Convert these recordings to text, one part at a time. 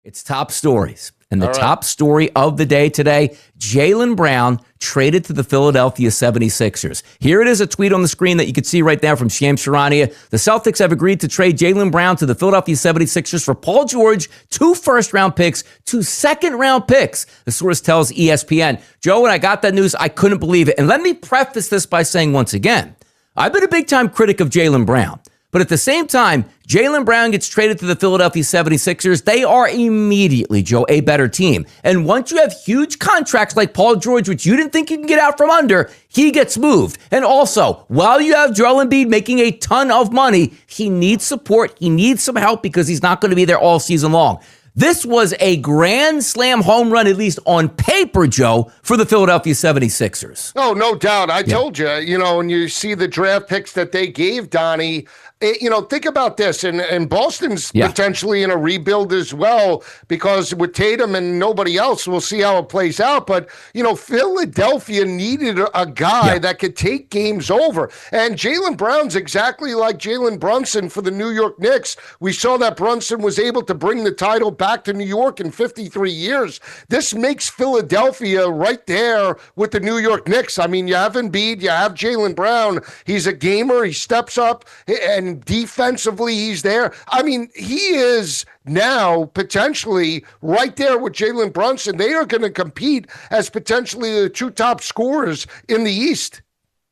It's top stories. And the All right. top story of the day today, Jaylen Brown traded to the Philadelphia 76ers. Here it is, a tweet on the screen that you can see right now from Shams Charania. The Celtics have agreed to trade Jaylen Brown to the Philadelphia 76ers for Paul George, 2 first-round picks, 2 second-round picks. The source tells ESPN. Joe, when I got that news, I couldn't believe it. And let me preface this by saying once again, I've been a big-time critic of Jaylen Brown. But at the same time, Jaylen Brown gets traded to the Philadelphia 76ers. They are immediately, Joe, a better team. And once you have huge contracts like Paul George, which you didn't think you can get out from under, he gets moved. And also, while you have Joel Embiid making a ton of money, he needs support. He needs some help because he's not going to be there all season long. This was a grand slam home run, at least on paper, Joe, for the Philadelphia 76ers. Oh, no doubt. I told you, when you see the draft picks that they gave Donnie, think about this. And Boston's potentially in a rebuild as well, because with Tatum and nobody else, we'll see how it plays out. But, Philadelphia needed a guy that could take games over. And Jaylen Brown's exactly like Jalen Brunson for the New York Knicks. We saw that Brunson was able to bring the title back to New York in 53 years. This makes Philadelphia right there with the New York Knicks. I mean, you have Embiid, you have Jaylen Brown. He's a gamer. He steps up, and defensively he's there. I mean, he is now potentially right there with Jalen Brunson. They are going to compete as potentially the 2 top scorers in the East.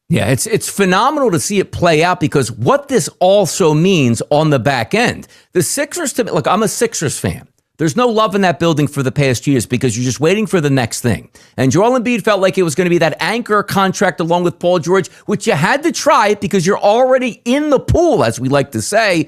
Yeah, it's phenomenal to see it play out, because what this also means on the back end. The Sixers, look, I'm a Sixers fan. There's no love in that building for the past years because you're just waiting for the next thing. And Joel Embiid felt like it was going to be that anchor contract along with Paul George, which you had to try because you're already in the pool, as we like to say.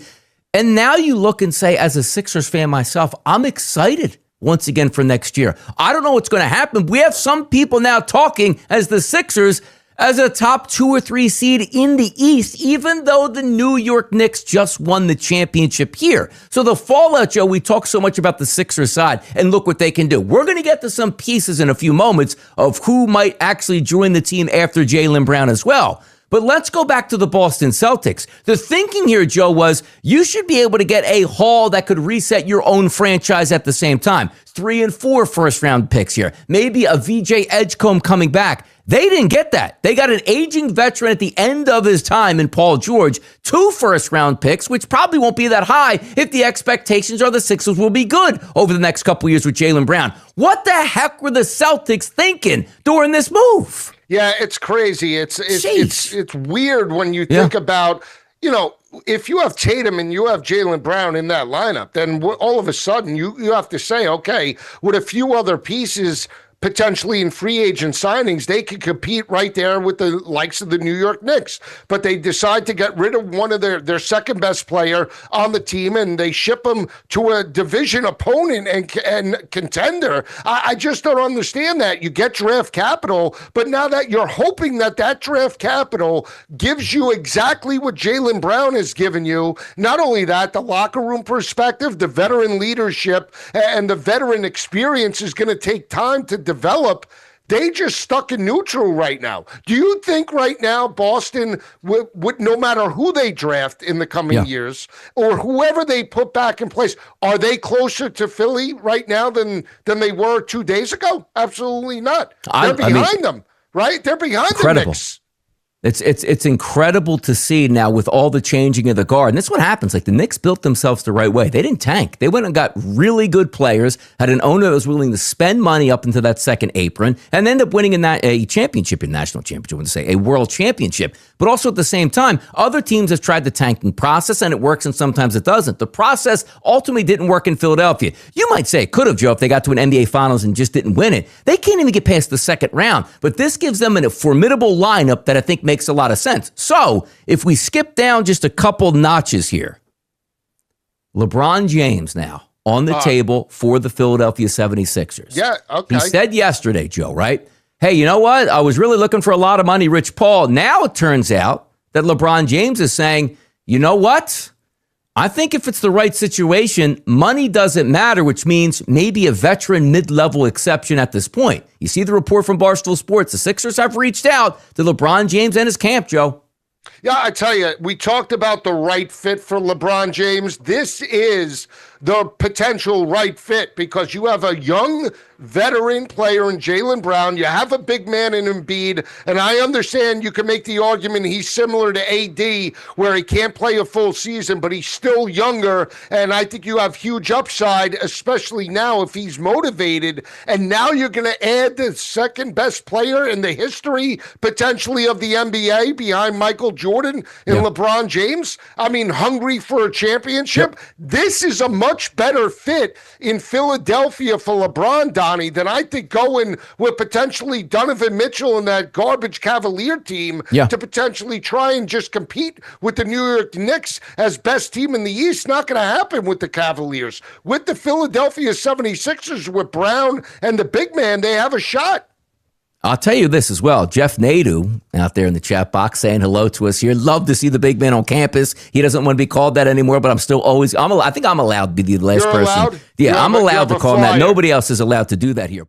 And now you look and say, as a Sixers fan myself, I'm excited once again for next year. I don't know what's going to happen. We have some people now talking as the Sixers as a top 2 or 3 seed in the East, even though the New York Knicks just won the championship here. So the fallout, Joe, we talk so much about the Sixers side, and look what they can do. We're going to get to some pieces in a few moments of who might actually join the team after Jaylen Brown as well. But let's go back to the Boston Celtics. The thinking here, Joe, was you should be able to get a haul that could reset your own franchise at the same time. 3 and 4 first-round picks here. Maybe a VJ Edgecombe coming back. They didn't get that. They got an aging veteran at the end of his time in Paul George, 2 first-round picks, which probably won't be that high if the expectations are the Sixers will be good over the next couple years with Jaylen Brown. What the heck were the Celtics thinking during this move? Yeah, it's crazy. It's weird when you think about, if you have Tatum and you have Jaylen Brown in that lineup, then all of a sudden you have to say, okay, with a few other pieces potentially in free agent signings, they could compete right there with the likes of the New York Knicks. But they decide to get rid of one of their second best player on the team, and they ship him to a division opponent and contender. I just don't understand that. You get draft capital, but now that you're hoping that draft capital gives you exactly what Jaylen Brown has given you, not only that, the locker room perspective, the veteran leadership, and the veteran experience is going to take time to develop. They just stuck in neutral right now. Do you think right now Boston would no matter who they draft in the coming years or whoever they put back in place, are they closer to Philly right now than they were 2 days ago? Absolutely not. They're behind them, right? They're behind the Knicks. It's incredible to see now with all the changing of the guard. And that's what happens. Like, the Knicks built themselves the right way. They didn't tank. They went and got really good players, had an owner that was willing to spend money up into that second apron, and ended up winning a national championship, I wouldn't say, a world championship. But also at the same time, other teams have tried the tanking process, and it works and sometimes it doesn't. The process ultimately didn't work in Philadelphia. You might say it could have, Joe, if they got to an NBA Finals and just didn't win it. They can't even get past the second round. But this gives them a formidable lineup that I think makes a lot of sense. So if we skip down just a couple notches here, LeBron James now on the table for the Philadelphia 76ers. Yeah, okay. He said yesterday, Joe, right? Hey, you know what? I was really looking for a lot of money, Rich Paul. Now it turns out that LeBron James is saying, you know what? I think if it's the right situation, money doesn't matter, which means maybe a veteran mid-level exception at this point. You see the report from Barstool Sports. The Sixers have reached out to LeBron James and his camp, Joe. Yeah, I tell you, we talked about the right fit for LeBron James. This is the potential right fit because you have a young veteran player in Jaylen Brown. You have a big man in Embiid, and I understand you can make the argument he's similar to AD where he can't play a full season, but he's still younger, and I think you have huge upside, especially now if he's motivated. And now you're going to add the second best player in the history, potentially, of the NBA behind Michael Jordan and LeBron James. I mean, hungry for a championship. This is a much better fit in Philadelphia for LeBron, Donnie, than I think going with potentially Donovan Mitchell and that garbage Cavalier team to potentially try and just compete with the New York Knicks as best team in the East. Not going to happen with the Cavaliers. With the Philadelphia 76ers, with Brown and the big man, they have a shot. I'll tell you this as well. Jeff Nadu out there in the chat box saying hello to us here. Love to see the big man on campus. He doesn't want to be called that anymore, but I'm still always, I think I'm allowed to be the last person. Allowed? Yeah, I'm allowed to call him that. Nobody else is allowed to do that here.